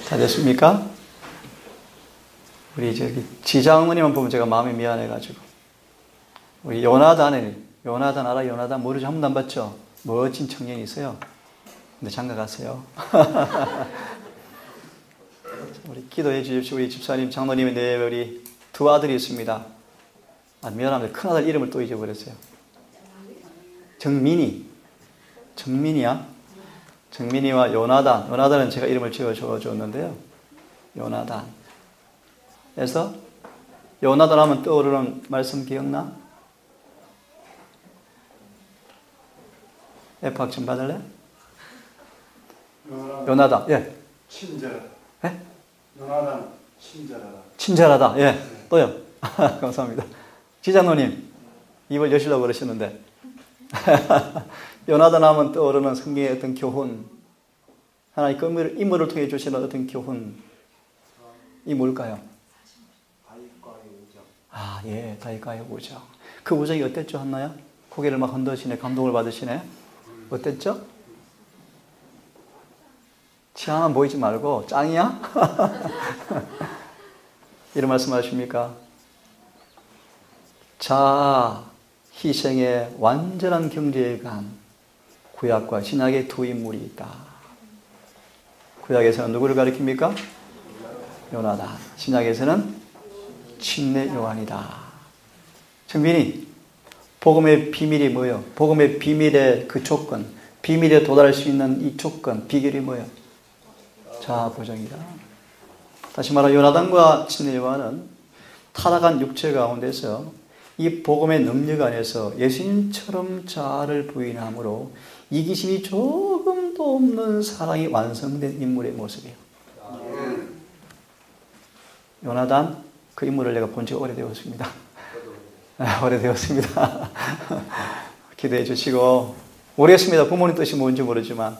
다 됐습니까? 우리 저기 지장모님만 보면 제가 마음이 미안해가지고. 우리 요나단 알아? 요나단 모르죠? 한 번도 안 봤죠? 멋진 청년이 있어요. 근데 장가 갔어요. 우리 기도해 주십시오. 우리 집사님, 장로님의 네 우리 두 아들이 있습니다. 아, 미안합니다. 큰아들 이름을 또 잊어버렸어요. 정민이야? 정민이와 요나단은 제가 이름을 지어줬는데요. 요나단. 그래서 요나단 하면 떠오르는 말씀 기억나? F학 좀 받을래? 요나단, 예. 친절하다. 예? 요나단 친절하다. 친절하다, 예. 또요. 감사합니다. 지장로님, 입을 여시려고 그러시는데. 요나단 하면 떠오르는 성경의 어떤 교훈, 하나님 그 인물을 통해 주시는 어떤 교훈, 이 뭘까요? 다윗과의 우정. 아, 예, 다윗과의 우정. 그 우정이 어땠죠, 한나야? 고개를 막 흔드시네, 감동을 받으시네. 어땠죠? 치아만 보이지 말고 짱이야? 이런 말씀 하십니까? 자, 희생의 완전한 경제에 간 구약과 신약의 두 인물이 있다. 구약에서는 누구를 가리킵니까? 요나단. 신약에서는 침례 요한이다. 정빈이, 복음의 비밀이 뭐예요? 복음의 비밀의 그 조건, 비밀에 도달할 수 있는 이 조건, 비결이 뭐예요? 자, 보정이다. 다시 말하면 요나단과 침례 요한은 타락한 육체 가운데서 이 복음의 능력 안에서 예수님처럼 자아를 부인함으로 이기심이 조금도 없는 사랑이 완성된 인물의 모습이에요. 요나단, 그 인물을 내가 본 지가 오래되었습니다. 오래되었습니다. 기대해 주시고, 모르겠습니다. 부모님 뜻이 뭔지 모르지만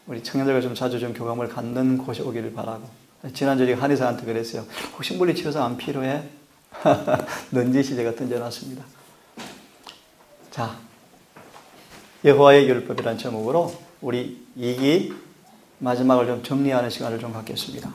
우리 청년들과 좀 자주 좀 교감을 갖는 곳이 오기를 바라고. 지난주에 한의사한테 그랬어요. 혹시 물리치료사 안 필요해? 넌지시 제가 던져놨습니다. 자, 여호와의 율법이라는 제목으로 우리 2기 마지막을 좀 정리하는 시간을 좀 갖겠습니다.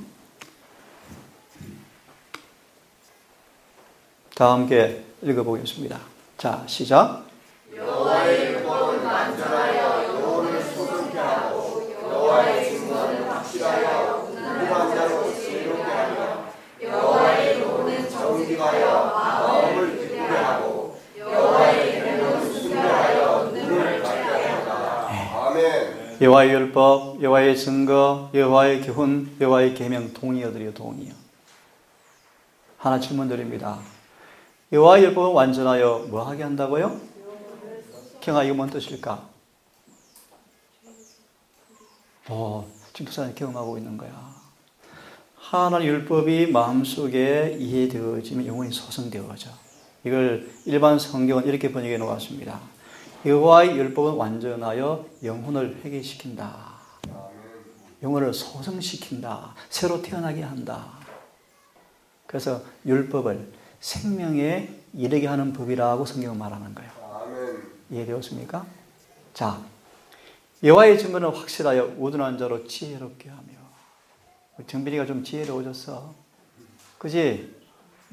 다 함께 읽어보겠습니다. 자, 시작. 여호와의 율법은 완전하여 영혼을 소성케 하고 여호와의 증거는 확실하여 무능한 자로 지혜롭게 하며 여호와의 도는 정직하여 마음을 기쁘게 하고 여호와의 계명은 순결하여 눈을 밝게 한다. 아멘. 여호와의 율법, 여호와의 증거, 여호와의 교훈, 여호와의 계명 동의어들이요, 동의어. 하나 질문 드립니다. 여호와의 율법은 완전하여 뭐 하게 한다고요? 경아, 이거 뭔 뜻일까? 지금 부산에 경험하고 있는 거야. 하나님의 율법이 마음속에 이해되어지면 영혼이 소성되어져. 이걸 일반 성경은 이렇게 번역해 놓았습니다. 여호와의 율법은 완전하여 영혼을 회개시킨다. 영혼을 소성시킨다. 새로 태어나게 한다. 그래서 율법을 생명에 이르게 하는 법이라고 성경은 말하는 거예요. 아멘. 이해되었습니까? 자, 여호와의 증거는 확실하여 우둔한 자로 지혜롭게 하며. 정빈이가 좀 지혜로워졌어. 그지?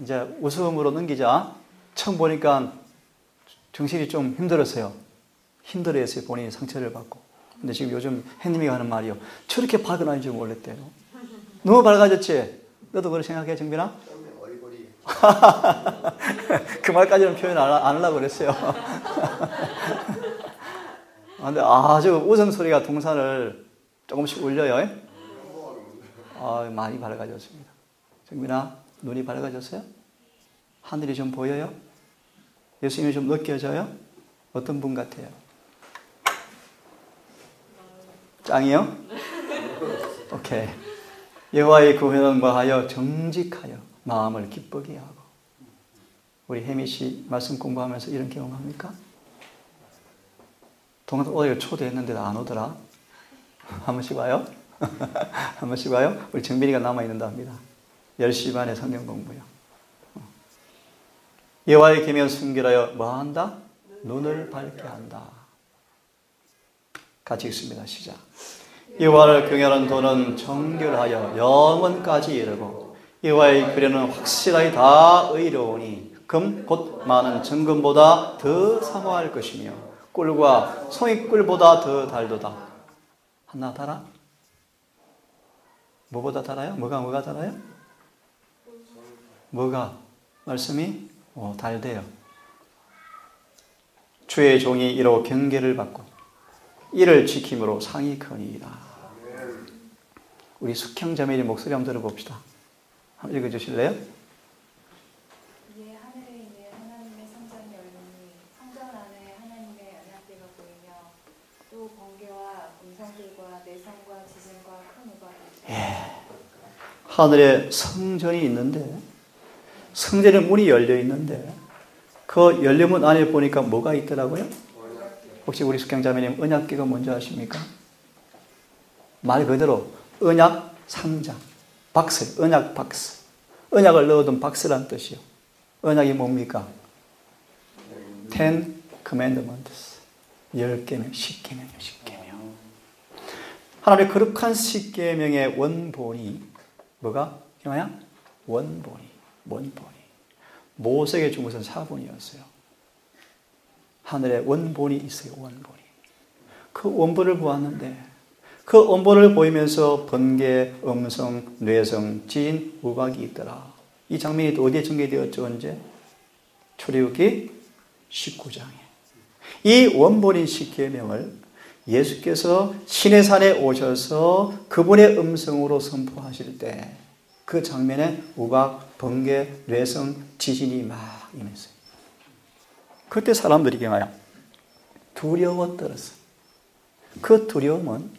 이제 웃음으로 넘기자. 처음 보니까 정신이 좀 힘들었어요. 힘들어했어요. 본인이 상처를 받고. 근데 지금 요즘 혜님이 하는 말이요. 저렇게 밝은 줄 몰랐대요. 너무 밝아졌지? 너도 그렇게 생각해, 정빈아? 그 말까지는 표현 안 하려고 그랬어요. 근데 아주 웃음소리가 동산을 조금씩 울려요. 많이 밝아졌습니다. 정민아, 눈이 밝아졌어요? 하늘이 좀 보여요? 예수님이 좀 느껴져요? 어떤 분 같아요? 짱이요? 오케이. 여호와의 구원은 뭐하여? 정직하여 마음을 기쁘게 하고. 우리 혜미 씨 말씀 공부하면서 이런 경험합니까? 동생 어디를 초대했는데도 안 오더라. 한 번씩 와요? 한 번씩 와요? 우리 정빈이가 남아있는다 합니다. 10시 반에 성경 공부요. 여호와의 계명 순결하여 뭐 한다? 눈을 밝게 한다. 같이 읽습니다. 시작. 여호와를 경외하는 도는 정결하여 영원까지 이르고 여호와의 규례는 확실하게 다 의로우니 금 곧 많은 정금보다 더 사모할 것이며 꿀과 송이꿀보다 더 달도다. 하나 달아? 뭐보다 달아요? 뭐가 달아요? 뭐가? 말씀이 달대요. 주의 종이 이로 경계를 받고 이를 지킴으로 상이 크니이다. 우리 숙형자매님 목소리 한번 들어봅시다. 한번 읽어주실래요? 이에 하늘에 있는 하나님의 성전이 열리니 성전 안에 하나님의 언약궤가 보이며 또 번개와 음성들과 내성과 지진과 큰 우박이 하늘에 성전이 있는데 성전의 문이 열려 있는데 그 열려문 안에 보니까 뭐가 있더라고요? 혹시 우리 숙경자매님 언약궤가 뭔지 아십니까? 말 그대로 언약 상자, 박스, 언약 박스. 언약을 넣어둔 박스란 뜻이요. 언약이 뭡니까? 10 commandments. 10계명, 10계명이요, 10계명. 하나님의 거룩한 10계명의 원본이 뭐가? 뭐야? 원본이. 모세에게 준 것은 사본이었어요. 하늘에 원본이 있어요. 원본이. 그 원본을 보았는데 그 원본을 보이면서 번개, 음성, 뇌성, 지진, 우박이 있더라. 이 장면이 어디에 전개되었죠? 언제? 출애굽기 19장에. 이 원본인 십계명을 예수께서 시내산에 오셔서 그분의 음성으로 선포하실 때 그 장면에 우박, 번개, 뇌성, 지진이 막 임했어요. 그때 사람들이 그냥 두려워 떨었어요. 그 두려움은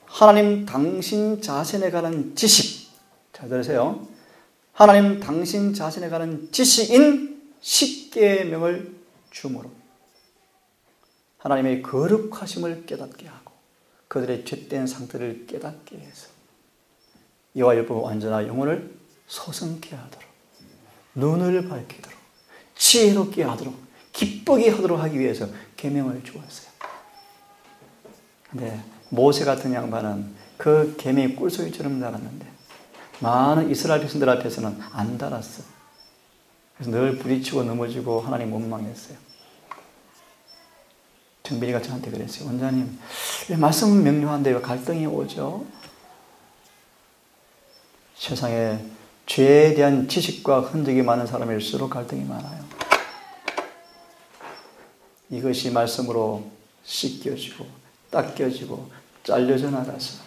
하나님 당신 자신에 관한 지식, 잘 들으세요. 하나님 당신 자신에 관한 지식인 십계명을 주므로 하나님의 거룩하심을 깨닫게 하고 그들의 죄된 상태를 깨닫게 해서 여호와 율법 완전한 영혼을 소성케 하도록 눈을 밝히도록 지혜롭게 하도록 기쁘게 하도록 하기 위해서 계명을 주었어요. 근데 모세 같은 양반은 그 계명이 꿀소리처럼 달았는데 많은 이스라엘 백성들 앞에서는 안 달았어. 그래서 늘 부딪히고 넘어지고 하나님 원망했어요. 정빈이가 저한테 그랬어요. 원장님, 왜 말씀은 명료한데 왜 갈등이 오죠? 세상에 죄에 대한 지식과 흔적이 많은 사람일수록 갈등이 많아요. 이것이 말씀으로 씻겨지고 닦여지고 잘려져 나가서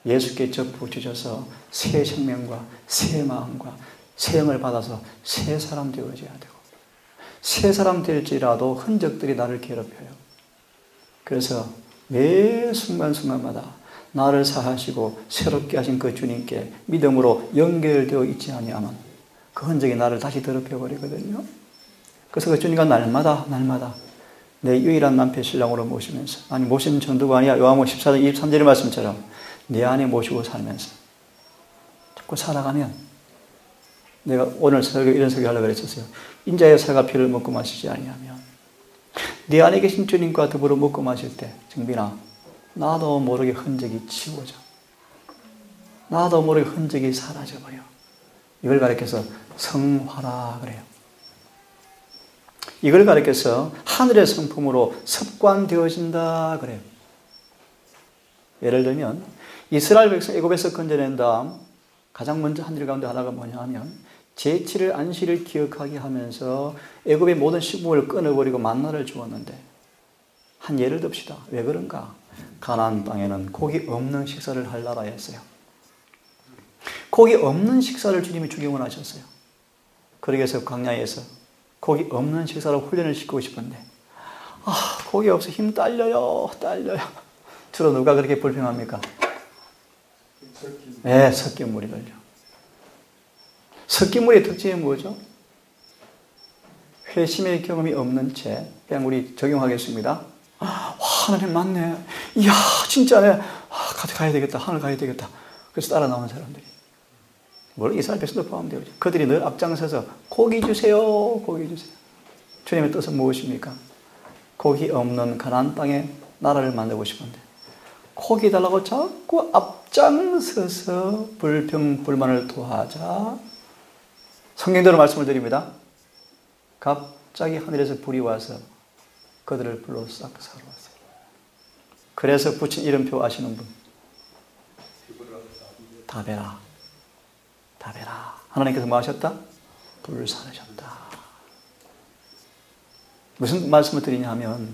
예수께 접붙여져서 새 생명과 새 마음과 새 영을 받아서 새 사람 되어져야 되고 새 사람 될지라도 흔적들이 나를 괴롭혀요. 그래서 매 순간순간마다 나를 사하시고 새롭게 하신 그 주님께 믿음으로 연결되어 있지 아니하면 그 흔적이 나를 다시 더럽혀버리거든요. 그래서 그 주님과 날마다 내 유일한 남편 신랑으로 모시면서, 아니 모시는 정도가 아니야. 요한복음 14장 23절의 말씀처럼 내 안에 모시고 살면서 자꾸 살아가면, 내가 오늘 설교 이런 설교 하려고 그랬었어요. 인자의 살과 피를 먹고 마시지 아니하면 네 안에 계신 주님과 더불어 먹고 마실 때, 정빈아, 나도 모르게 흔적이 지워져. 나도 모르게 흔적이 사라져버려. 이걸 가리켜서 성화라 그래요. 이걸 가리켜서 하늘의 성품으로 습관되어진다 그래요. 예를 들면 이스라엘 백성 애굽에서 건져낸 다음 가장 먼저 한 일 가운데 하나가 뭐냐 하면 제7일 안식일을 기억하게 하면서 애굽의 모든 식물을 끊어버리고 만나를 주었는데, 한 예를 듭시다. 왜 그런가? 가나안 땅에는 고기 없는 식사를 할 나라였어요. 고기 없는 식사를 주님이 주경을 하셨어요. 그러기에서 광야에서 고기 없는 식사로 훈련을 시키고 싶은데, 고기 없어 힘 딸려요. 주로 누가 그렇게 불평합니까? 네, 섞인 물이 걸려. 섞인 물의 특징이 뭐죠? 회심의 경험이 없는 채 그냥 우리 적용하겠습니다. 하나님 맞네. 이야 진짜네. 가야 되겠다. 하늘 가야 되겠다. 그래서 따라 나오는 사람들이, 물론 이스라엘 백성도 포함되어 있죠. 그들이 늘 앞장서서 고기 주세요. 고기 주세요. 주님의 뜻은 무엇입니까? 고기 없는 가나안 땅에 나라를 만들고 싶은데 혹이 달라고 자꾸 앞장서서 불평불만을 토하자 성경대로 말씀을 드립니다. 갑자기 하늘에서 불이 와서 그들을 불로 싹 사로웠어요. 그래서 붙인 이름표 아시는 분? 다베라. 다베라. 하나님께서 뭐 하셨다? 불을 사르셨다. 무슨 말씀을 드리냐 하면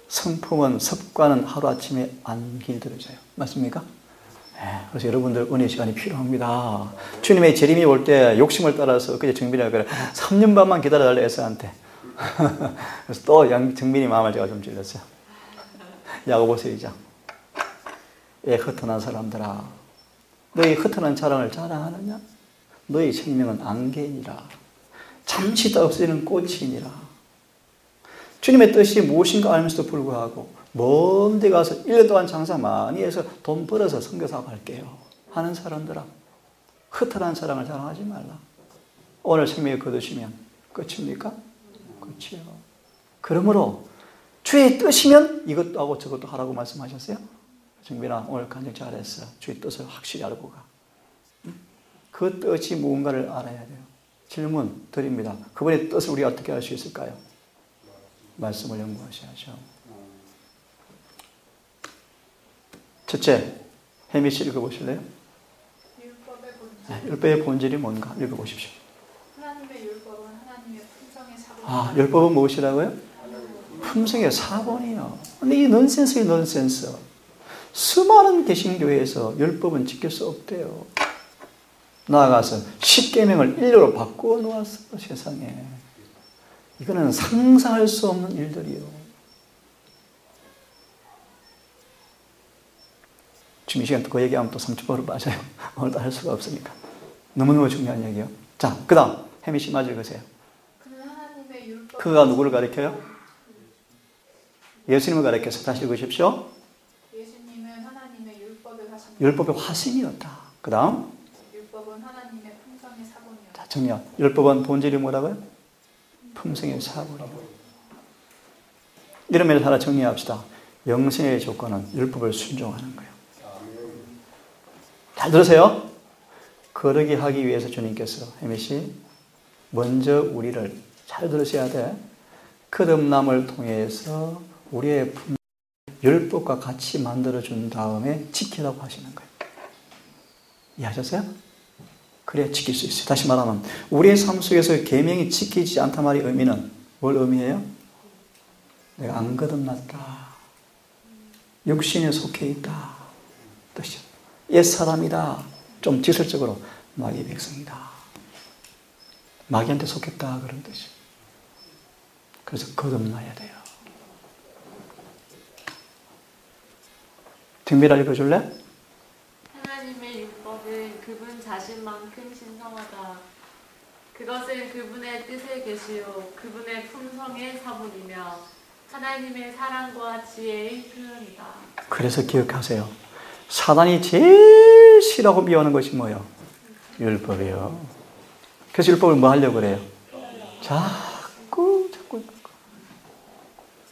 성품은 습관은 하루아침에 안 길들여져요. 맞습니까? 네, 그래서 여러분들 은혜 시간이 필요합니다. 주님의 재림이 올 때 욕심을 따라서 그제 정빈이가 그래 3년 반만 기다려달라 에서한테. 그래서 또 정빈이 마음을 제가 좀 찔렀어요. 야고보서 2장. 애 흩어난 사람들아, 너희 흩어난 자랑을 자랑하느냐? 너희 생명은 안개이니라. 잠시 있다 없어지는 꽃이니라. 주님의 뜻이 무엇인가 알면서도 불구하고 먼 데 가서 1년 동안 장사 많이 해서 돈 벌어서 선교사업 할게요 하는 사람들아, 흩어난 사랑을 자랑하지 말라. 오늘 생명을 거두시면 끝입니까? 끝이요. 그러므로 주의 뜻이면 이것도 하고 저것도 하라고 말씀하셨어요. 정빈아, 오늘 간증 잘했어. 주의 뜻을 확실히 알고 가. 그 뜻이 무언가를 알아야 돼요. 질문 드립니다. 그분의 뜻을 우리가 어떻게 알 수 있을까요? 말씀을 연구하셔야죠. 첫째, 혜미 씨 읽어보실래요? 율법의 본질이 뭔가 읽어보십시오. 하나님의 율법은 하나님의 품성의 사본. 율법은 무엇이라고요? 품성의 사본이요. 근데 이 넌센스의 넌센스. 수많은 개신교회에서 율법은 지킬 수 없대요. 나아가서 10계명을 1로 바꾸어 놓았어, 세상에. 이거는 상상할 수 없는 일들이요. 지금 이 시간 그 얘기하면 또 30%로 빠져요. 오늘도 할 수가 없으니까. 너무너무 중요한 얘기요. 자, 그 다음 혜미 씨 맞을 거세요. 그는 하나님의 율법. 그가 누구를 가리켜요? 예수님을 가리켜서 다시 읽으십시오. 예수님은 하나님의 율법의 화신. 율법의 화신이었다. 그 다음 율법은 하나님의 품성의 사본이었다. 자, 정리하. 율법은 본질이 뭐라고요? 품성의 사본이요. 이런 면에서 하나 정리합시다. 영생의 조건은 율법을 순종하는 거예요. 잘 들으세요. 그러게 하기 위해서 주님께서 혜미 씨 먼저 우리를 잘 들으셔야 돼. 거듭남을 통해서 우리의 율법과 같이 만들어준 다음에 지키라고 하시는 거예요. 이해하셨어요? 그래야 지킬 수 있어요. 다시 말하면 우리의 삶 속에서 계명이 지키지 않단 말의 의미는 뭘 의미해요? 내가 안 거듭났다. 육신에 속해 있다. 뜻이요. 옛사람이다. 좀 지설적으로 마귀의 백성이다. 마귀한테 속했다. 그런 뜻이요. 그래서 거듭나야 돼요. 등비라 읽어줄래? 하나님의 율법은 그분 자신만큼 신성하다. 그것은 그분의 뜻에 계시오 그분의 품성의 사본이며 하나님의 사랑과 지혜의 표현이다. 그래서 기억하세요. 사단이 제일 싫어하고 미워하는 것이 뭐예요? 율법이에요. 그래서 율법을 뭐 하려고 그래요? 자꾸.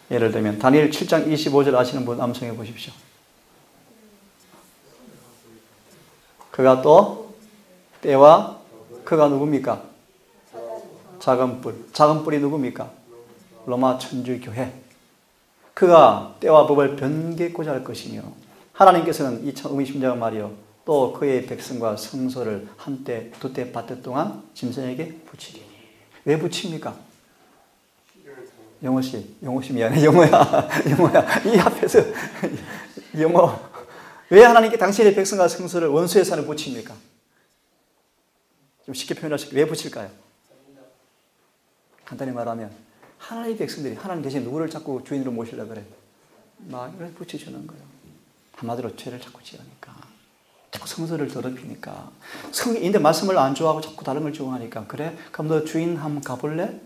예를 들면 다니엘 7장 25절 아시는 분 암송해 보십시오. 그가 또 때와 그가 누굽니까? 작은 뿔. 작은 뿔이 누굽니까? 로마 천주교회. 그가 때와 법을 변개고자 할 것이며 하나님께서는 이 의미심장한 말이요 또 그의 백성과 성소를 한때 두때 밭때 동안 짐승에게 붙이리니. 왜 붙입니까? 영호씨 미안해. 영호야 이 앞에서 영호 왜 하나님께 당신의 백성과 성소를 원수의 산에 붙입니까? 좀 쉽게 표현하실게요. 왜 붙일까요? 간단히 말하면 하나님의 백성들이 하나님 대신 누구를 자꾸 주인으로 모시려고 그래? 마귀를 붙여주는 거예요. 한마디로 죄를 자꾸 지으니까. 자꾸 성소를 더럽히니까. 성인데 말씀을 안 좋아하고 자꾸 다른 걸 좋아하니까. 그래? 그럼 너 주인 한번 가볼래?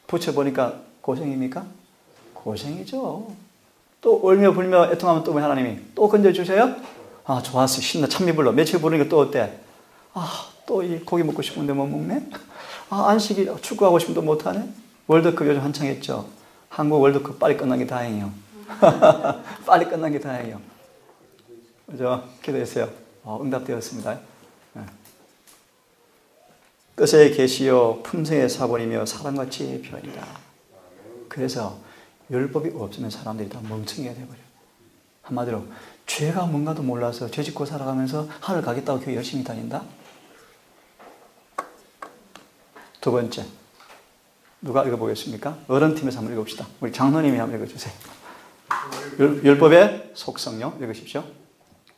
붙여보니까 고생입니까? 고생이죠. 또 울며 불며 애통하면 또 하나님이 또 건져주세요? 아, 좋았어. 신나. 찬미 불러. 며칠 부르니까 또 어때? 아, 또 이 고기 먹고 싶은데 못 먹네? 아, 안식이 축구하고 싶은데 못하네? 월드컵 요즘 한창 했죠. 한국 월드컵 빨리 끝난 게 다행이에요. 빨리 끝난 게 다행이에요. 그죠? 기도했어요. 응답되었습니다. 뜻의 계시요 품성의 사본이며 사랑과 지혜의 표현이다. 그래서 율법이 없으면 사람들이 다 멍청이가 돼버려요. 한마디로 죄가 뭔가도 몰라서 죄 짓고 살아가면서 하늘 가겠다고 교회 열심히 다닌다. 두 번째, 누가 읽어보겠습니까? 어른팀에서 한번 읽읍시다. 우리 장로님이 한번 읽어주세요. 율법의 속성요. 읽으십시오.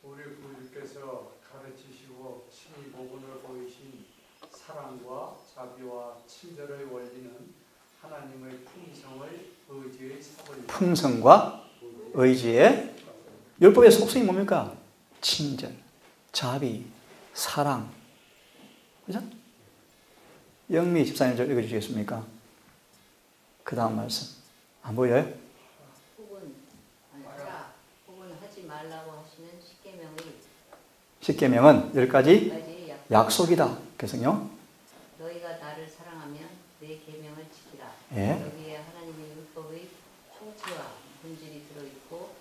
우리 구주께서 가르치시고 친히 복음을 보이신 사랑과 자비와 친절의 원리는 하나님의 품성을 의지의 사본입니다. 품성과 의지의 율법의 속성이 뭡니까? 친절, 자비, 사랑. 그죠? 영미 14절 읽어주시겠습니까? 그 다음 말씀. 안 보여요? 혹은 하지 말라고 하시는 십계명은 10가지 약속이다. 그래서요. 너희가 나를 사랑하면 내 계명을 지키라. 예. 여기에 하나님의 율법의 총체와 본질이 들어있고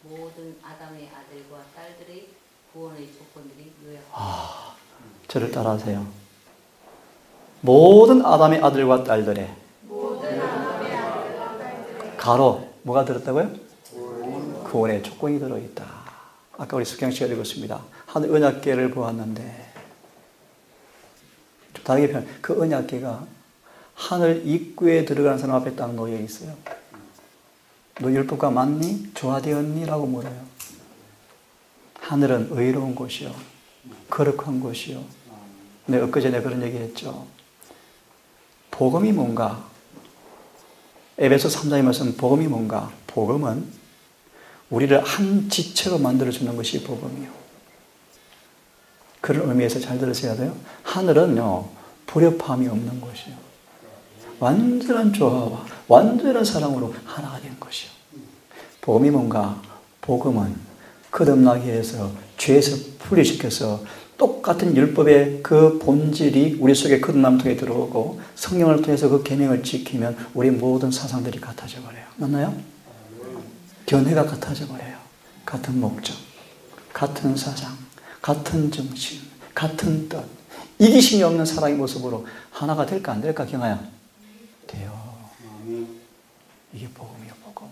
모든 아담의 아들과 딸들의 구원의 조건들이 요약됩니다. 저를 따라하세요. 모든 아담의 아들과 딸들의 가로 뭐가 들었다고요? 구원의 조건이 들어있다. 아까 우리 수경 씨가 읽었습니다. 한 언약궤를 보았는데 좀 다르게 표현. 그 언약궤가 하늘 입구에 들어가는 사람 앞에 딱 놓여 있어요. 너 율법과 맞니? 조화되었니? 라고 물어요. 하늘은 의로운 곳이요, 거룩한 곳이요. 네, 엊그제 그런 얘기 했죠. 복음이 뭔가? 에베소 3장의 말씀, 복음이 뭔가? 복음은 우리를 한 지체로 만들어주는 것이 복음이요. 그런 의미에서 잘 들으셔야 돼요. 하늘은요, 불협화음이 없는 곳이요. 완전한 조화와 완전한 사랑으로 하나가 된 것이요. 복음이 뭔가? 복음은 거듭나게 해서 죄에서 분리시켜서 똑같은 율법의 그 본질이 우리 속에 거듭남 통해 들어오고 성령을 통해서 그 계명을 지키면 우리 모든 사상들이 같아져 버려요. 맞나요? 견해가 같아져 버려요. 같은 목적, 같은 사상, 같은 정신, 같은 뜻, 이기심이 없는 사랑의 모습으로 하나가 될까 안 될까 경아야? 돼요. 이게 복음이에요, 복음.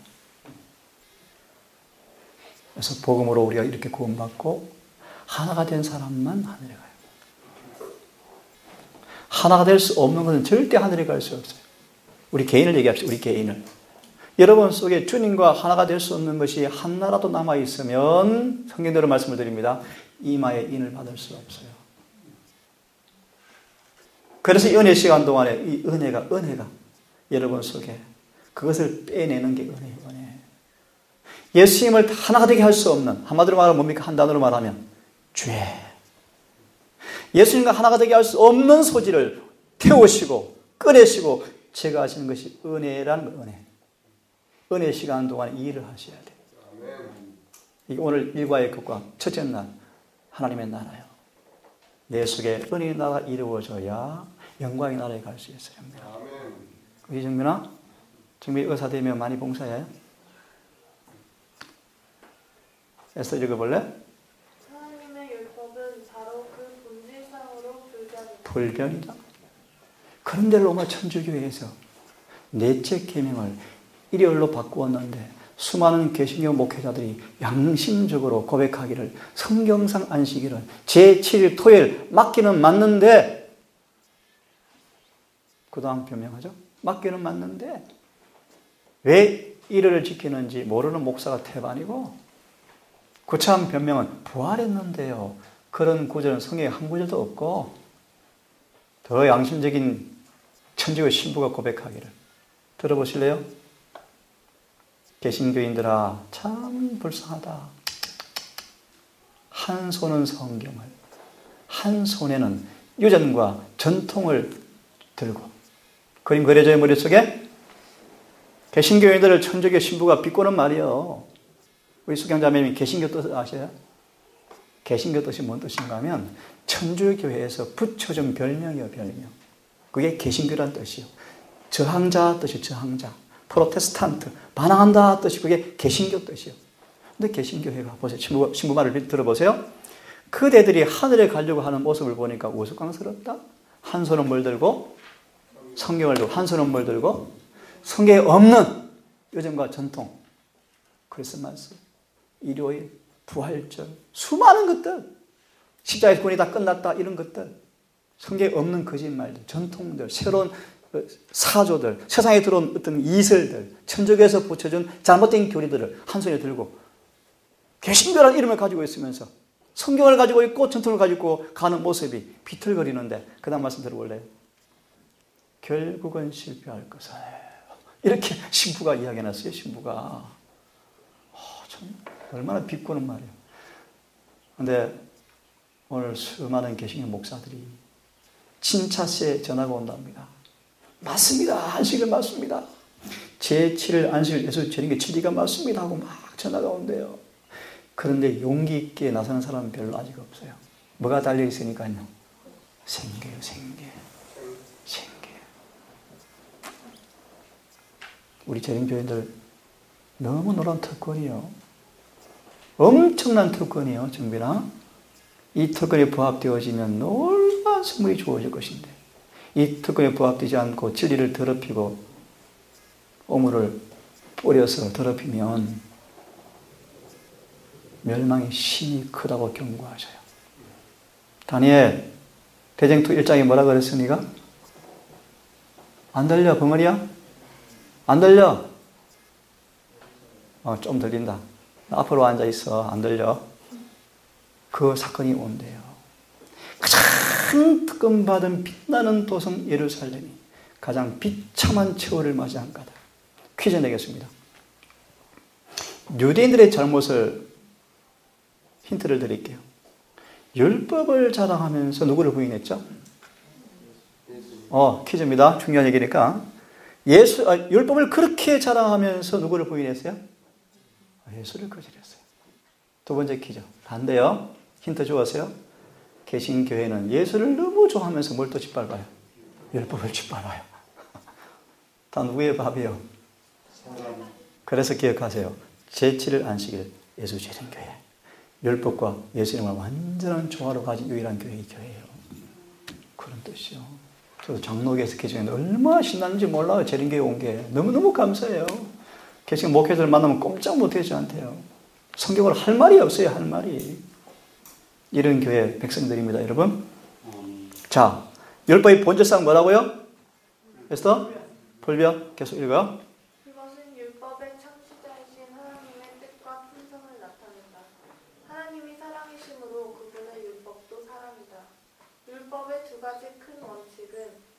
그래서 복음으로 우리가 이렇게 구원받고 하나가 된 사람만 하늘에 가요. 하나가 될 수 없는 것은 절대 하늘에 갈 수 없어요. 우리 개인을 얘기합시다. 우리 개인을. 여러분 속에 주님과 하나가 될 수 없는 것이 하나라도 남아있으면 성경대로 말씀을 드립니다. 이마에 인을 받을 수 없어요. 그래서 이 은혜 시간 동안에 이 은혜가 여러분 속에 그것을 빼내는 게 은혜예요. 은혜. 예수님을 하나가 되게 할 수 없는, 한마디로 말하면 뭡니까? 한 단어로 말하면 죄. 예수님과 하나가 되게 할 수 없는 소지를 태우시고 꺼내시고 제거하시는 것이 은혜라는 거. 은혜 시간 동안 이 일을 하셔야 돼요. 이게 오늘 일과의 것과 첫째 날 하나님의 나라요. 내 속에 은혜의 나라가 이루어져야 영광의 나라에 갈 수 있어요. 우리 정민아, 정민이 의사 되면 많이 봉사해요? 에서 읽어볼래? 하나님의 율법은 바로 그 본질상으로 불변이다. 그런데 로마 천주교회에서 넷째 계명을 일요일로 바꾸었는데 수많은 개신교 목회자들이 양심적으로 고백하기를 성경상 안식일은 제7일 토요일 맞기는 맞는데 그 다음 변명하죠. 맞기는 맞는데 왜 일요일을 지키는지 모르는 목사가 태반이고 구차한 변명은 부활했는데요. 그런 구절은 성경에 한 구절도 없고 더 양심적인 천주교 신부가 고백하기를 들어보실래요? 개신교인들아 참 불쌍하다. 한 손은 성경을, 한 손에는 유전과 전통을 들고 그림 그려져요 머릿속에? 개신교인들을 천주교 신부가 비꼬는 말이요. 우리 수경자매님이 개신교 뜻을 아셔요? 개신교 뜻이 뭔 뜻인가 하면 천주교회에서 붙여준 별명이요, 별명. 그게 개신교란 뜻이요. 저항자 뜻이 저항자. 프로테스탄트, 반항한다 뜻이 그게 개신교 뜻이요. 근데 개신교회가 보세요. 신부 말을 들어보세요. 그대들이 하늘에 가려고 하는 모습을 보니까 우스꽝스럽다. 한 손은 뭘 들고? 성경을 들고. 한 손은 뭘 들고? 성경에 없는 요즘과 전통, 크리스마스, 일요일, 부활절, 수많은 것들, 십자가의 군이 다 끝났다 이런 것들, 성경에 없는 거짓말들, 전통들, 새로운 사조들, 세상에 들어온 어떤 이설들, 천주교에서 붙여준 잘못된 교리들을 한 손에 들고 개신교라는 이름을 가지고 있으면서 성경을 가지고 있고 전통을 가지고 가는 모습이 비틀거리는데, 그 다음 말씀 들어볼래요? 결국은 실패할 것을, 이렇게 신부가 이야기해놨어요. 신부가 참 얼마나 비꼬는 말이에요. 근데 오늘 수많은 개신교 목사들이 친차세 전화가 온답니다. 맞습니다. 안식일 맞습니다. 제7일 안식일 예수 드리는 게 진리가 맞습니다 하고 막 전화가 온대요. 그런데 용기 있게 나서는 사람은 별로 아직 없어요. 뭐가 달려있으니까요? 생계요, 생계. 우리 재림교인들 너무 놀라운 특권이요. 엄청난 특권이요, 정빈아. 이 특권이 부합되어지면 놀라운 선물이 주어질 것인데, 이 특권에 부합되지 않고 진리를 더럽히고 오물을 뿌려서 더럽히면 멸망의 심이 크다고 경고하셔요. 다니엘 대쟁투 1장에 뭐라 그랬습니까? 안 들려, 벙어리야? 안 들려? 좀 들린다. 앞으로 앉아있어. 안 들려? 그 사건이 온대요. 가장 특권받은 빛나는 도성 예루살렘이 가장 비참한 최후를 맞이한 까닭. 퀴즈 내겠습니다. 유대인들의 잘못을 힌트를 드릴게요. 율법을 자랑하면서 누구를 부인했죠? 퀴즈입니다. 중요한 얘기니까. 율법을 그렇게 자랑하면서 누구를 부인했어요? 예수를 거절했어요. 두 번째 퀴즈. 반대요. 힌트 주었어요. 개신교회는 예수를 너무 좋아하면서 뭘 또 짓밟아요? 율법을 짓밟아요. 다 누구의 밥이에요? 그래서 기억하세요. 제7일 안식일 예수 재림교회. 율법과 예수님을 완전한 조화로 가진 유일한 교회의 교회예요. 그런 뜻이요. 저도 장로교에서 개신교회는 얼마나 신났는지 몰라요. 재림교회 온 게. 너무너무 감사해요. 개신교 목회자를 만나면 꼼짝 못하지 않대요. 성경을 할 말이 없어요. 할 말이. 이런 교회 백성들입니다. 여러분. 자, 율법의 본질상 뭐라고요? 에스더? 불변 계속 읽어요. 그것은 율법의 창시자이신 하나님의 뜻과 품성을 나타낸다. 하나님이 사랑이심으로 그분의 율법도 사랑이다. 율법의 두 가지 큰 원칙은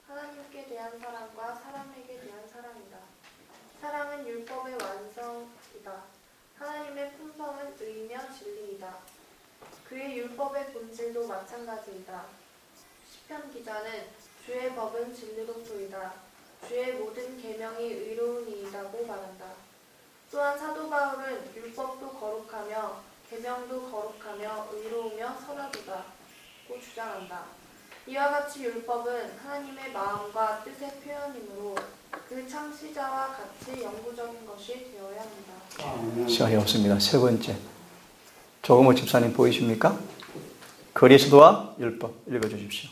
하나님께 대한 사랑과 사람에게 대한 사랑이다. 사랑은 율법의 완성이다. 하나님의 품성은 의며 진리이다. 그의 율법의 본질도 마찬가지이다. 시편 기자는 주의 법은 진리로소이다. 주의 모든 계명이 의로우니이다고 말한다. 또한 사도 바울은 율법도 거룩하며 계명도 거룩하며 의로우며 선하도다고 주장한다. 이와 같이 율법은 하나님의 마음과 뜻의 표현이므로 그 창시자와 같이 영구적인 것이 되어야 합니다. 시간이 없습니다. 세 번째. 조금호 집사님 보이십니까? 그리스도와 율법 읽어주십시오.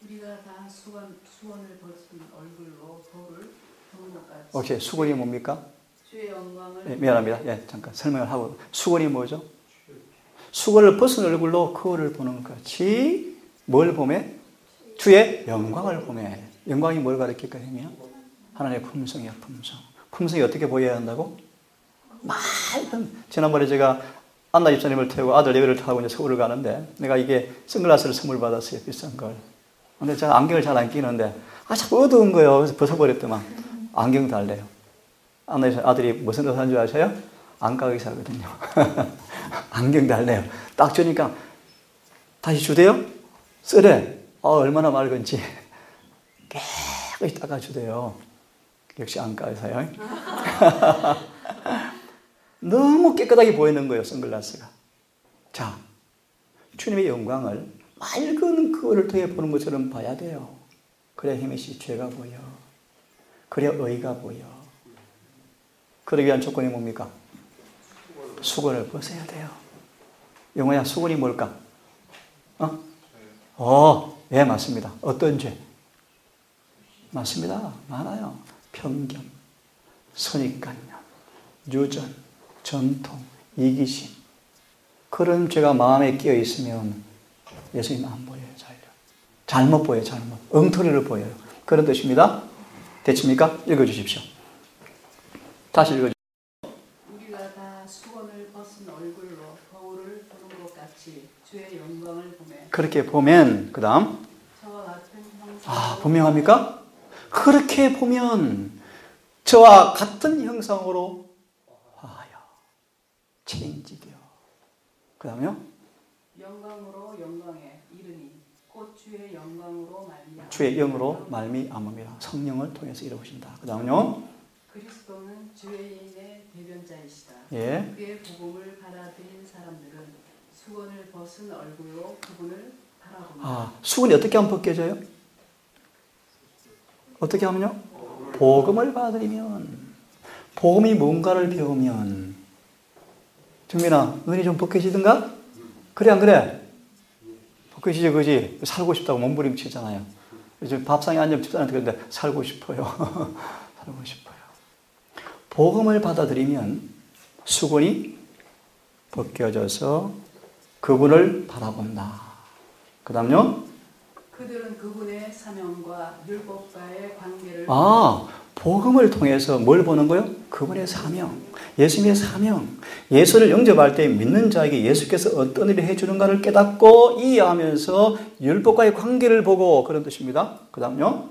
우리가 다 수건을 벗은 얼굴로 거울 보는것까지. 오케이, 수건이 뭡니까? 주의 영광을. 네, 미안합니다. 잠깐 설명을 하고. 수건이 뭐죠? 수건을 벗은 얼굴로 거울을 보는 것 같이 뭘 보매? 주의 영광을 보매. 영광이 뭘 가리킬까 하면 하나님의 품성이야, 품성. 품성이 어떻게 보여야 한다고? 맑은. 지난번에 제가 안나 집사님을 태우고 아들 예배를 타고 이제 서울을 가는데 내가 이게 선글라스를 선물 받았어요. 비싼 걸. 근데 제가 안경을 잘 안 끼는데 자꾸 어두운 거예요. 그래서 벗어버렸더만. 안경 달래요. 안나 집사님 아들이 무슨 의사 한 줄 아세요? 안과 의사거든요. 안경 달래요. 딱 주니까 다시 주대요? 쓰래. 얼마나 맑은지. 깨끗이 닦아주대요. 역시 안과 의사요. 너무 깨끗하게 보이는 거예요, 선글라스가. 자, 주님의 영광을 맑은 그거를 통해 보는 것처럼 봐야 돼요. 그래야 힘이 죄가 보여. 그래야 의가 보여. 그러기 위한 조건이 뭡니까? 수건을 벗어야 돼요. 영호야, 수건이 뭘까? 예, 맞습니다. 어떤 죄? 맞습니다. 많아요. 편견, 선입관념, 유전, 전통, 이기심. 그런 죄가 마음에 끼어 있으면 예수님 안 보여요. 잘못 보여요. 잘못. 엉터리를 보여요. 그런 뜻입니다. 됐습니까? 읽어주십시오. 다시 읽어주십시오. 우리가 다 수건을 벗은 얼굴로 거울을 보는 것 같이 주의 영광을 보매 그렇게 보면 그 다음 저와 같은 형상으로 분명합니까? 그렇게 보면 저와 같은 형상으로 하여 체인지되어 그 다음에요? 영광으로 영광에 이르니 곧 주의 영광으로 말미암아 주의 영으로 말미암음이라. 성령을 통해서 이루어진다. 그 다음요? 그리스도는 주의인의 대변자이시다. 예. 그의 복음을 받아들인 사람들은 수건을 벗은 얼굴로 그분을 바라본다. 수건이 어떻게 하면 벗겨져요? 어떻게 하면요? 복음을 받아들이면, 복음이 뭔가를 배우면. 정민아, 눈이 좀 벗겨지든가? 그래 안 그래? 벗겨지지, 그지? 살고 싶다고 몸부림치잖아요. 요즘 밥상에 앉으면 집사람한테 그러는데 살고 싶어요. 살고 싶어요. 복음을 받아들이면 수건이 벗겨져서 그분을 바라본다. 그 다음요? 그들은 그분의 사명과 율법과의 관계를 복음을 통해서 뭘 보는 거예요? 그분의 사명, 예수님의 사명. 예수를 영접할 때 믿는 자에게 예수께서 어떤 일을 해주는가를 깨닫고 이해하면서 율법과의 관계를 보고, 그런 뜻입니다. 그 다음요?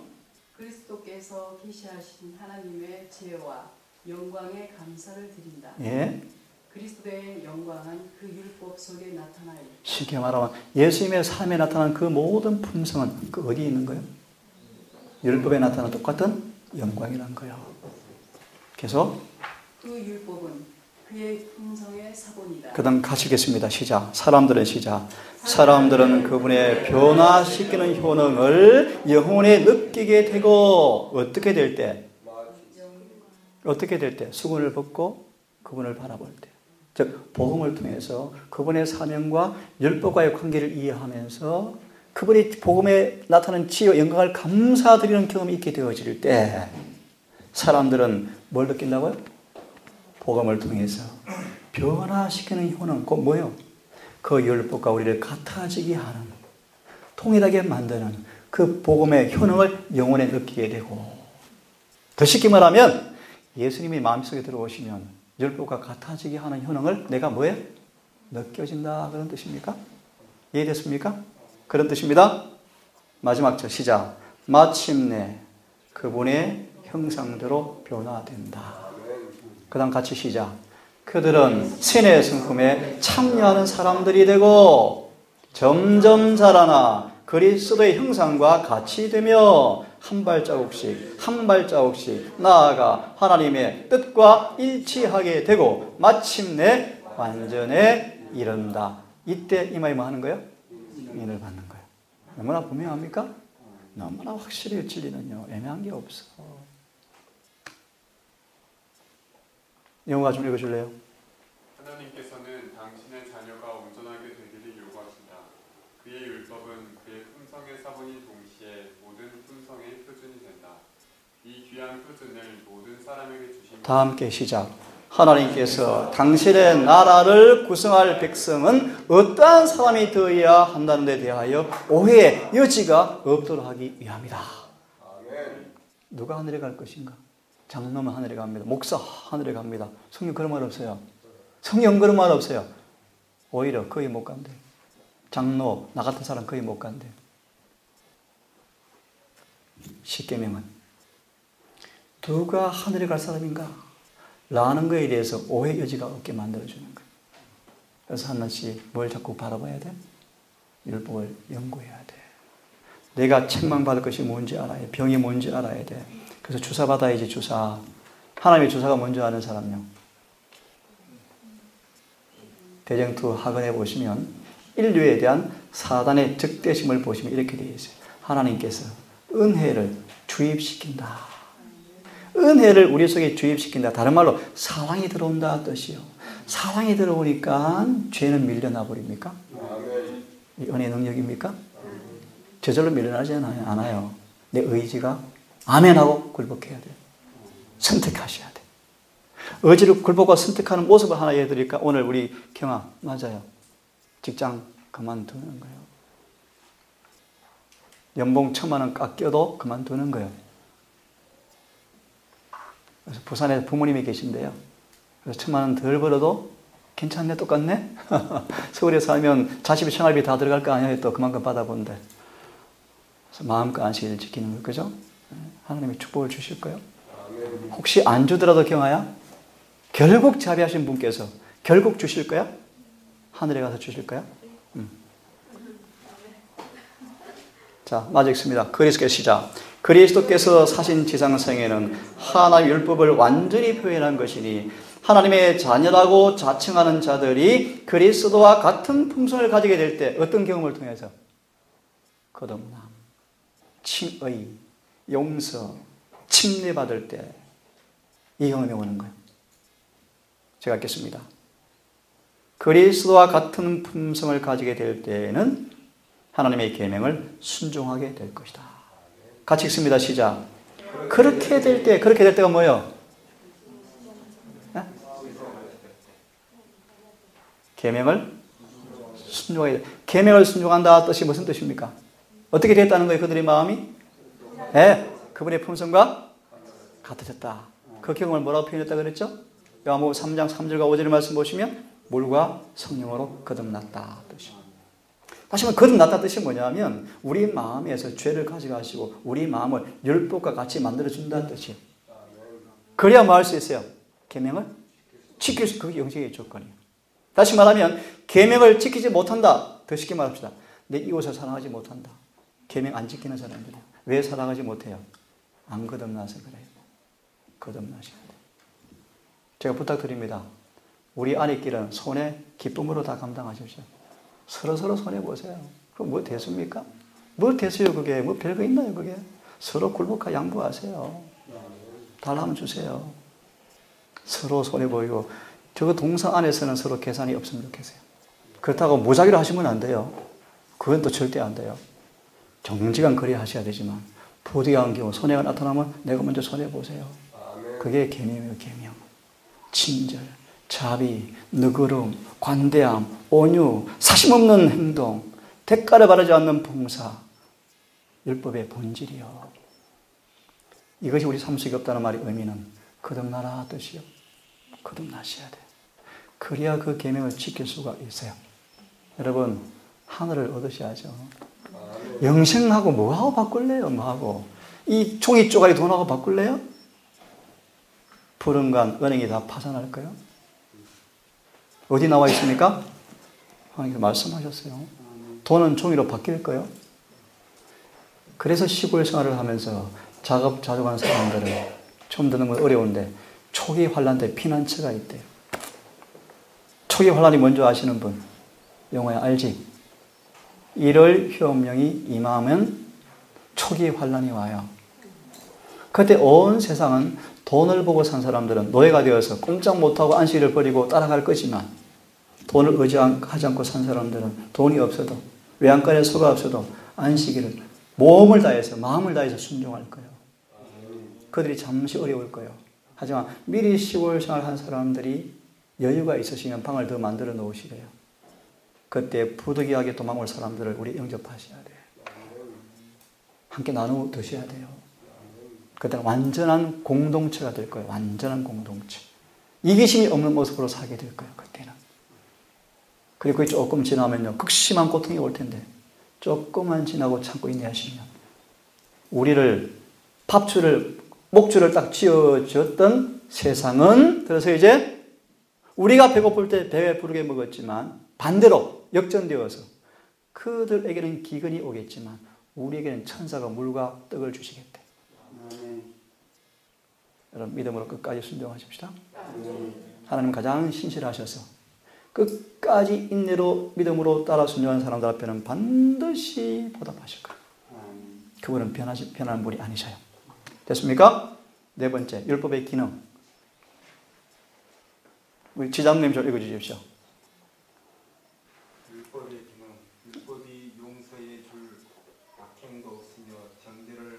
그리스도께서 계시하신 하나님의 지혜와 영광에 감사를 드린다. 예. 그리스도의 영광은 그 율법 속에 나타나요. 쉽게 말하면 예수님의 삶에 나타난 그 모든 품성은 그 어디에 있는 거예요? 율법에 나타난 똑같은 영광이라는 거예요. 그래서 그 율법은 그의 품성의 사본이다. 그 다음 같이 읽겠습니다. 시작. 사람들은 그분의 변화시키는 효능을 영혼에 느끼게 되고, 어떻게 될 때? 수건을 벗고 그분을 바라볼 때. 즉 복음을 통해서 그분의 사명과 율법과의 관계를 이해하면서 그분이 복음에 나타나는 지혜와 영광을 감사드리는 경험이 있게 되어질 때 사람들은 뭘 느낀다고요? 복음을 통해서 변화시키는 효능, 그 뭐예요? 그 율법과 우리를 같아지게 하는, 통일하게 만드는 그 복음의 효능을 영혼에 느끼게 되고, 더 쉽게 말하면 예수님이 마음속에 들어오시면 율법과 같아지게 하는 효능을 내가 뭐예요? 느껴진다. 그런 뜻입니까? 이해됐습니까? 그런 뜻입니다. 마지막 절 시작. 마침내 그분의 형상대로 변화된다. 그 다음 같이 시작. 그들은 신의 성품에 참여하는 사람들이 되고 점점 자라나 그리스도의 형상과 같이 되며 한 발자국씩 나아가 하나님의 뜻과 일치하게 되고 마침내 완전에 이른다. 이때 이 말이 뭐 하는 거예요? 인을 받는 거예요. 너무나 분명합니까? 너무나 확실히 진리는요, 애매한 게 없어. 영어가 좀 읽어줄래요? 하나님께서는 당신의 자녀가 온전하게 되기를 요구하신다. 그의 율법은 그의 품성의 사본인 동시에 모든 품성의 표준이 된다. 이 귀한 표준을 모든 사람에게 주신 다 함께 시작. 하나님께서 당신의 나라를 구성할 백성은 어떠한 사람이 되어야 한다는 데 대하여 오해의 여지가 없도록 하기 위함이다. 누가 하늘에 갈 것인가? 장로는 하늘에 갑니다. 목사 하늘에 갑니다. 성경 그런 말 없어요. 성경 그런 말 없어요. 오히려 거의 못 간대. 장로, 나 같은 사람 거의 못 간대. 십계명은 누가 하늘에 갈 사람인가? 라는 거에 대해서 오해 여지가 없게 만들어주는 거예요. 그래서 하나씩 뭘 자꾸 바라봐야 돼? 율법을 연구해야 돼. 내가 책망받을 것이 뭔지 알아야 돼. 병이 뭔지 알아야 돼. 그래서 주사 받아야지, 주사. 하나님의 주사가 뭔지 아는 사람요. 대쟁투 학원에 보시면 인류에 대한 사단의 적대심을 보시면 이렇게 되어 있어요. 하나님께서 은혜를 주입시킨다. 은혜를 우리 속에 주입시킨다. 다른 말로 사랑이 들어온다 뜻이요. 사랑이 들어오니까 죄는 밀려나 버립니까? 이 은혜의 능력입니까? 저절로 밀려나지 않아요. 내 의지가 아멘하고 굴복해야 돼요. 선택하셔야 돼요. 의지를 굴복하고 선택하는 모습을 하나 해드릴까? 오늘 우리 경아 맞아요. 직장 그만두는 거예요. 연봉 1,000만 원 깎여도 그만두는 거예요. 그래서 부산에 부모님이 계신데요. 그래서 1,000만 원 덜 벌어도 괜찮네, 똑같네? 서울에 살면 자취비 생활비 다 들어갈 거 아니에요? 또 그만큼 받아본대. 그래서 마음껏 안식일을 지키는 거, 그죠? 하나님이 축복을 주실 거예요. 혹시 안 주더라도 경아야? 결국 자비하신 분께서 결국 주실 거야? 하늘에 가서 주실 거야? 자, 마저 읽습니다. 그리스도께서 시작. 그리스도께서 사신 지상생에는 하나님의 율법을 완전히 표현한 것이니 하나님의 자녀라고 자칭하는 자들이 그리스도와 같은 품성을 가지게 될 때 어떤 경험을 통해서? 거듭남, 칭의, 용서, 침례받을 때 이 경험이 오는 거예요. 제가 읽겠습니다. 그리스도와 같은 품성을 가지게 될 때에는 하나님의 계명을 순종하게 될 것이다. 같이 읽습니다. 시작. 그렇게 될 때가 뭐예요? 네? 계명을 순종하게 돼. 계명을 순종한다 뜻이 무슨 뜻입니까? 어떻게 됐다는 거예요? 그들의 마음이? 네, 그분의 품성과 같아졌다. 그 경험을 뭐라고 표현했다 그랬죠? 요한복음 3장 3절과 5절의 말씀 보시면 물과 성령으로 거듭났다 뜻입니다. 다시 말해 거듭났다 뜻이 뭐냐면 우리 마음에서 죄를 가져가시고 우리 마음을 율법과 같이 만들어준다는 뜻이에요. 그래야 뭐 할 수 있어요? 계명을 지킬 수, 그게 영적의 조건이에요. 다시 말하면 계명을 지키지 못한다. 더 쉽게 말합시다. 내 이웃을 사랑하지 못한다. 계명 안 지키는 사람들이에요. 왜 사랑하지 못해요? 안 거듭나서 그래요. 거듭나셔야 돼요. 제가 부탁드립니다. 우리 안익길은 손해 기쁨으로 다 감당하십시오. 서로 손해보세요. 그럼 뭐 됐습니까? 뭐 됐어요 그게? 뭐 별거 있나요 그게? 서로 굴복하고 양보하세요. 달라면 주세요. 서로 손해보이고 저 동사 안에서는 서로 계산이 없으면 좋겠어요. 그렇다고 무작위로 하시면 안 돼요. 그건 또 절대 안 돼요. 정직한 거래 하셔야 되지만 부득이한 경우 손해가 나타나면 내가 먼저 손해보세요. 그게 계명이에요. 계명. 친절, 자비, 너그러움, 관대함, 온유, 사심없는 행동, 대가를 바라지 않는 봉사, 율법의 본질이요. 이것이 우리 삶 속에 없다는 말의 의미는 거듭나라 뜻이요. 거듭나셔야 돼요. 그래야 그 계명을 지킬 수가 있어요. 여러분 하늘을 얻으셔야죠. 영생하고 뭐하고 바꿀래요? 뭐하고? 이 종이 쪼가리 돈하고 바꿀래요? 푸른간 은행이 다 파산할 거예요. 어디 나와 있습니까? 하나님께서 말씀하셨어요. 돈은 종이로 바뀔 거예요. 그래서 시골 생활을 하면서 작업자족한 사람들은 처음 듣는 건 어려운데 초기 환란 때 피난처가 있대요. 초기 환란이 뭔지 아시는 분? 영어야 알지? 1월 휴업령이 임하면 초기 환란이 와요. 그때 온 세상은 돈을 보고 산 사람들은 노예가 되어서 꼼짝 못하고 안식일을 버리고 따라갈 거지만 돈을 의지하지 않고 산 사람들은 돈이 없어도 외양간에 소가 없어도 안식일을 몸을 다해서 마음을 다해서 순종할 거예요. 그들이 잠시 어려울 거예요. 하지만 미리 시골 생활한 사람들이 여유가 있으시면 방을 더 만들어 놓으시래요. 그때 부득이하게 도망올 사람들을 우리 영접하셔야 돼요. 함께 나누어 드셔야 돼요. 그때는 완전한 공동체가 될 거예요. 완전한 공동체. 이기심이 없는 모습으로 살게 될 거예요. 그때는. 그리고 그게 조금 지나면요. 극심한 고통이 올 텐데 조금만 지나고 참고 인내하시면 우리를 목줄을 딱 쥐어줬던 세상은 그래서 이제 우리가 배고플 때 배부르게 먹었지만 반대로 역전되어서 그들에게는 기근이 오겠지만 우리에게는 천사가 물과 떡을 주시겠대. 여러분 믿음으로 끝까지 순종하십시다. 하나님 가장 신실하셔서 끝까지 인내로 믿음으로 따라 순종하는 사람들 앞에는 반드시 보답하실 거예요. 그분은 변하는 분이 아니셔요. 됐습니까? 네 번째, 율법의 기능. 우리 지장님 좀 읽어주십시오. 율법의 기능, 율법이 용서해 줄 악행도 없으며 정죄를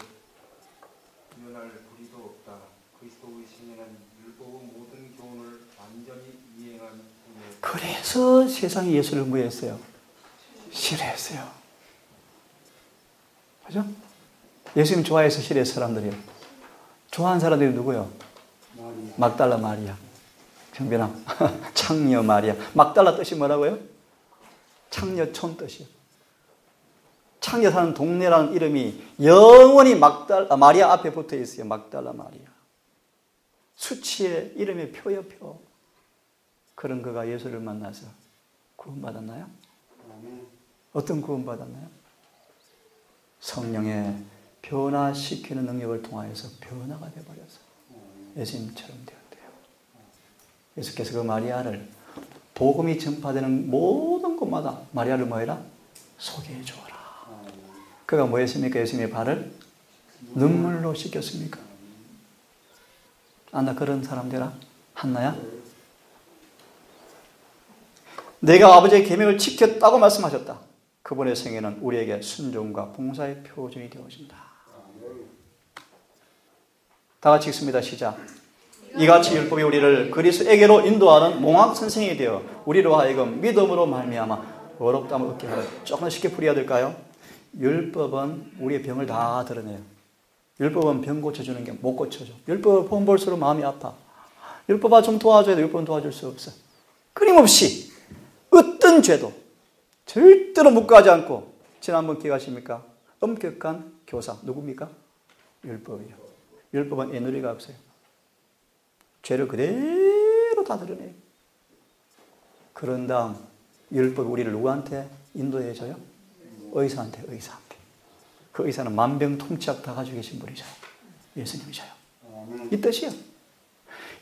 면할 불의도 없다. 그리스도의 생애는 율법의 모든 교훈을 완전히 이행한 후에 그래서 세상이 예수를 뭐했어요? 싫어했어요. 그죠? 예수님 좋아해서 싫어했어 사람들이요. 좋아하는 사람들이 누구요? 막달라 마리아. 정변아. 창녀 마리아. 막달라 뜻이 뭐라고요? 창녀촌 뜻이요. 창녀 사는 동네라는 이름이 영원히 마리아 앞에 붙어 있어요. 막달라 마리아. 수치의 이름의 표요, 표. 그런 그가 예수를 만나서 구원받았나요? 어떤 구원받았나요? 성령의 변화시키는 능력을 통하여서 변화가 되어버려서 예수님처럼 되었대요. 예수께서 그 마리아를 복음이 전파되는 모든 곳마다 마리아를 뭐해라? 소개해 주어라. 그가 뭐 했습니까? 예수님의 발을 눈물로 씻겼습니까? 나 그런 사람 되라? 한나야? 내가 아버지의 계명을 지켰다고 말씀하셨다. 그분의 생애는 우리에게 순종과 봉사의 표준이 되어진다. 다 같이 읽습니다. 시작. 이같이 율법이 우리를 그리스도에게로 인도하는 몽학 선생이 되어 우리로 하여금 믿음으로 말미암아 어렵다함을 얻게 하라. 조금 쉽게 풀이해야 될까요? 율법은 우리의 병을 다 드러내요. 율법은 병 고쳐주는 게 못 고쳐줘. 율법을 본 볼수록 마음이 아파. 율법아 좀 도와줘야 돼. 율법은 도와줄 수 없어. 끊임없이 어떤 죄도 절대로 묵과하지 않고, 지난번 기억하십니까? 엄격한 교사 누굽니까? 율법이요. 율법은 애누리가 없어요. 죄를 그대로 다 드러내요. 그런 다음 율법이 우리를 누구한테 인도해줘요? 의사한테. 그 의사는 만병통치약 다 가지고 계신 분이죠. 예수님이셔요. 이 뜻이요.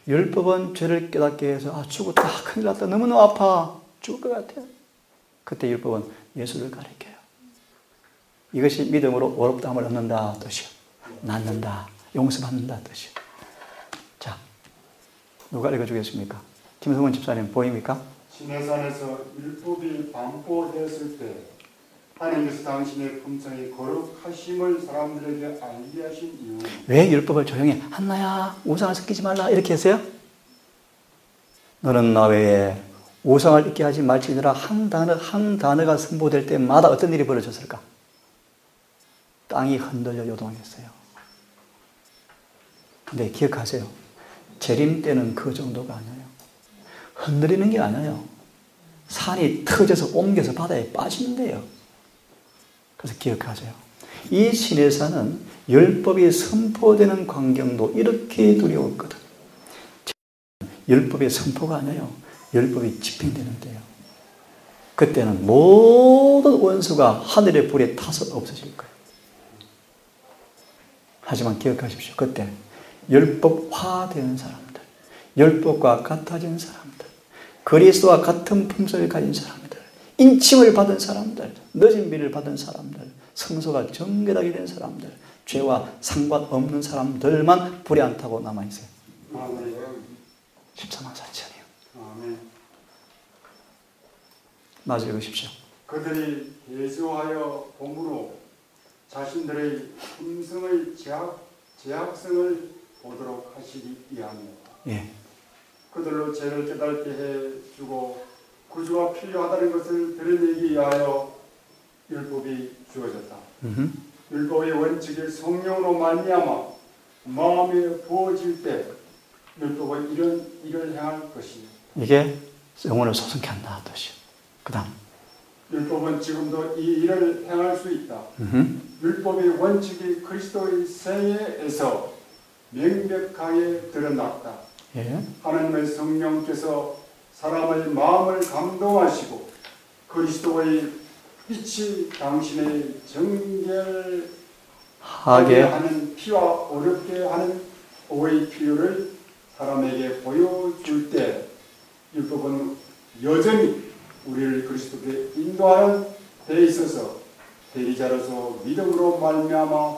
율법은 죄를 깨닫게 해서 죽었다, 큰일 났다, 너무너무 아파, 죽을 것 같아. 그때 율법은 예수를 가리켜요. 이것이 믿음으로 어렵다함을 얻는다 뜻이요. 낫는다, 용서받는다 뜻이요. 자, 누가 읽어주겠습니까? 김성원 집사님 보입니까? 시내산에서 율법이 반포되었을 때 하나님께서 당신의 품성이 거룩하심을 사람들에게 알게 하신 이유. 왜 율법을 조용히 한나야 우상을 섞이지 말라 이렇게 했어요? 너는 나 외에 우상을 잊게 하지 말지니라 한 단어가 선포될 때마다 어떤 일이 벌어졌을까? 땅이 흔들려 요동했어요. 근데 기억하세요. 재림 때는 그 정도가 아니에요. 흔들리는 게 아니에요. 산이 터져서 옮겨서 바다에 빠지는데요. 그래서 기억하세요. 이 시내산은 율법이 선포되는 광경도 이렇게 두려웠거든. 율법의 선포가 아니에요. 율법이 집행되는데요. 그때는 모든 원수가 하늘의 불에 타서 없어질 거예요. 하지만 기억하십시오. 그때 율법화되는 사람들, 율법과 같아진 사람들, 그리스도와 같은 품성을 가진 사람들, 인침을 받은 사람들, 늦은 비를 받은 사람들, 성소가 정결하게 된 사람들, 죄와 상관없는 사람들만 불에 안 타고 남아있어요. 14만 4천이요. 마저 읽으십시오. 그들이 예수하여 봄으로 자신들의 품성의 제약성을 보도록 하시기 위함이다. 예. 그들로 죄를 깨닫게 해주고 구주가 필요하다는 것을 드러내기 위하여 율법이 주어졌다. 율법의 원칙이 성령으로 말미암아 마음에 부어질 때 율법은 이런 일을 행할 것이요. 이게 영혼을 소성케 한다 뜻이요. 그 다음 율법은 지금도 이 일을 행할 수 있다. 율법의 원칙이 그리스도의 생애에서 명백하게 드러났다. 예. 하나님의 성령께서 사람의 마음을 감동하시고 그리스도의 빛이 당신의 정결하게 하는 피와 어렵게 하는 오의 필요를 사람에게 보여줄 때 율법은 여전히 우리를 그리스도께 인도하여 돼 있어서 대리자로서 믿음으로 말미암아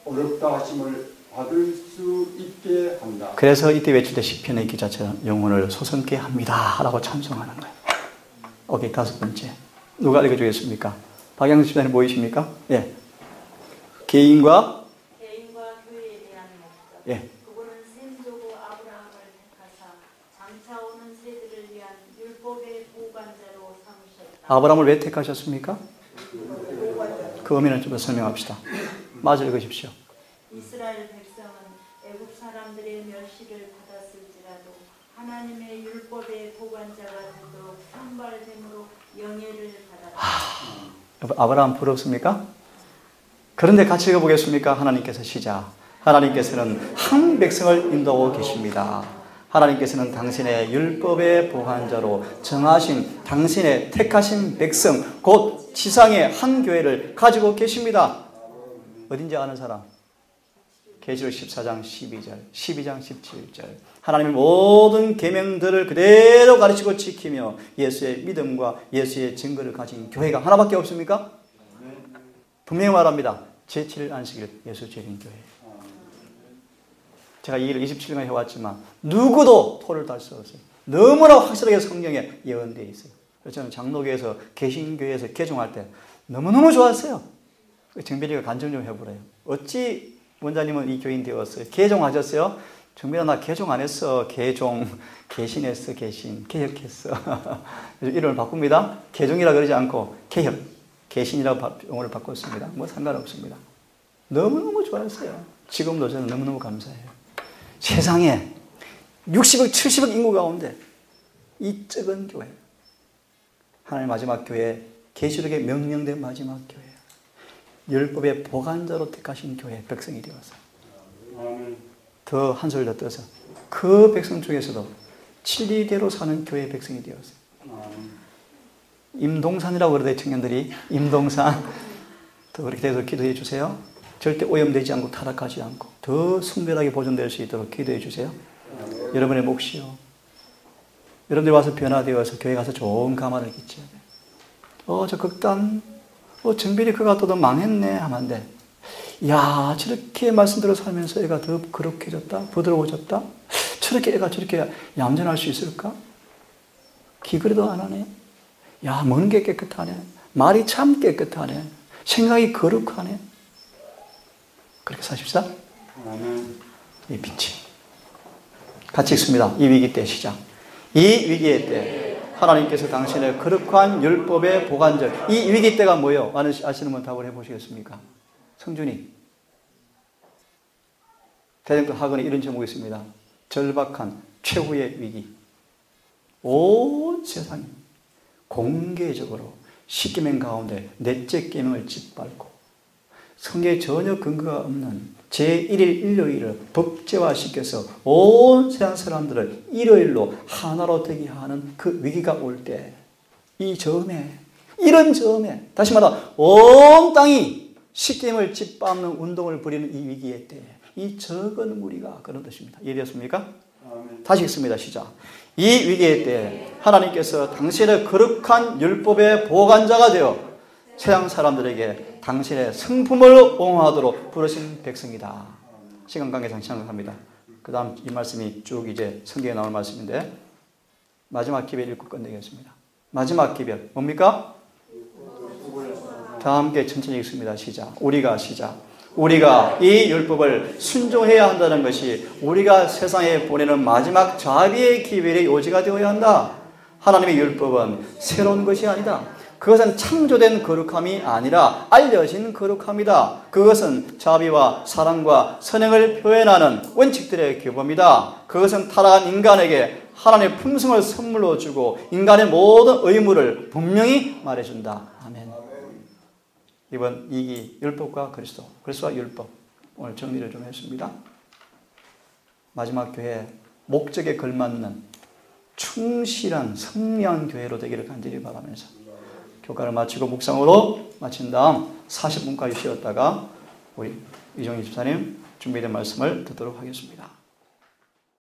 어렵다 하심을 받을 수 있게 한다. 그래서 이때 외칠 때 시편의 기자처럼 영혼을 소성케 합니다 라고 찬송하는 거예요. 오케이, 5번째. 누가 읽어주겠습니까? 박양수 집사님 보이십니까? 예. 개인과 교회에 대한 목적. 예. 그분은先祖고 아브라함을 택하사 장차 오는 세대를 위한 율법의 보관자로 삼으셨다. 아브라함을 왜 택하셨습니까? 그 의미는 좀 더 설명합시다. 마저 읽으십시오. 이스라엘 백성은 애굽 사람들의 멸시를 받았을지라도 하나님의 율법의 보관자가 되도록 선발됨으로 영예를 받았다. 아브라함 부럽습니까? 그런데 같이 읽어보겠습니까? 하나님께서 시작. 하나님께서는 한 백성을 인도하고 계십니다. 하나님께서는 당신의 율법의 보관자로 정하신 당신의 택하신 백성, 곧 지상의 한 교회를 가지고 계십니다. 어딘지 아는 사람? 계시록 14장 12절, 12장 17절. 하나님의 모든 계명들을 그대로 가르치고 지키며 예수의 믿음과 예수의 증거를 가진 교회가 하나밖에 없습니까? 분명히 말합니다. 제7일 안식일 예수 재림 교회. 제가 이 일을 27년간 해왔지만 누구도 토를 달 수 없어요. 너무나 확실하게 성경에 예언되어 있어요. 그래서 저는 장로교에서 개신교회에서 개종할 때 너무너무 좋았어요. 정빈이가 간증 좀 해보래요. 어찌 원장님은 이 교인 되었어요? 개종하셨어요? 정빈아, 나 개종 안 했어. 개신했어. 개혁했어. 이름을 바꿉니다. 개종이라 그러지 않고 개혁, 개신이라고 용어를 바꿨습니다. 뭐 상관없습니다. 너무너무 좋았어요. 지금도 저는 너무너무 감사해요. 세상에 60억, 70억 인구 가운데 이 적은 교회, 하나님의 마지막 교회, 계시록에 명령된 마지막 교회, 율법의 보관자로 택하신 교회 백성이 되어서 더 한 소리 더 떠서 그 백성 중에서도 진리대로 사는 교회 백성이 되었어요. 임동산이라고 그러대 청년들이. 임동산. 더 그렇게 돼서 기도해 주세요. 절대 오염되지 않고 타락하지 않고 더 순결하게 보존될 수 있도록 기도해 주세요. 여러분의 몫이요. 여러분들이 와서 변화되어서 교회 가서 좋은 가마를 끼쳐야 돼요. 저 극단, 정빈이 그가 또 망했네 하면 안 돼. 야, 저렇게 말씀 들어 살면서 애가 더 거룩해졌다, 부드러워졌다. 저렇게 애가 저렇게 얌전할 수 있을까? 기그레도 안 하네. 야, 먹는 게 깨끗하네. 말이 참 깨끗하네. 생각이 거룩하네. 그렇게 사십시다. 이 빛이. 같이 읽습니다. 이 위기 때 시작. 이 위기의 때 하나님께서 당신의 거룩한 율법의 보관절. 이 위기 때가 뭐예요? 아시는 분 답을 해보시겠습니까? 성준이. 대전도 학원에 이런 제목이 있습니다. 절박한 최후의 위기. 온 세상이 공개적으로 십계명 가운데 넷째 계명을 짓밟고 성경에 전혀 근거가 없는 제1일 일요일을 법제화시켜서 온 세상 사람들을 일요일로 하나로 되게 하는 그 위기가 올 때, 이 점에, 이런 점에, 다시 말하면 온 땅이 십계명을 짓밟는 운동을 벌이는 이 위기의 때, 이 적은 무리가 그런 뜻입니다. 이해되었습니까? 다시 읽습니다. 시작. 이 위기의 때 하나님께서 당신의 거룩한 율법의 보관자가 되어 세상 사람들에게 당신의 성품을 옹호하도록 부르신 백성이다. 시간 관계상 생각합니다. 그 다음 이 말씀이 쭉 이제 성경에 나올 말씀인데 마지막 기별 읽고 끝내겠습니다. 마지막 기별 뭡니까? 다 함께 천천히 읽습니다. 시작. 우리가 이 율법을 순종해야 한다는 것이 우리가 세상에 보내는 마지막 자비의 기별의 요지가 되어야 한다. 하나님의 율법은 새로운 것이 아니다. 그것은 창조된 거룩함이 아니라 알려진 거룩함이다. 그것은 자비와 사랑과 선행을 표현하는 원칙들의 규범이다. 그것은 타락한 인간에게 하나님의 품성을 선물로 주고 인간의 모든 의무를 분명히 말해준다. 아멘. 이번 2기 율법과 그리스도와 율법 오늘 정리를 좀 했습니다. 마지막 교회 목적에 걸맞는 충실한 선량한 교회로 되기를 간절히 바라면서 교과를 마치고 묵상으로 마친 다음 40분까지 쉬었다가 우리 이종희 집사님 준비된 말씀을 듣도록 하겠습니다.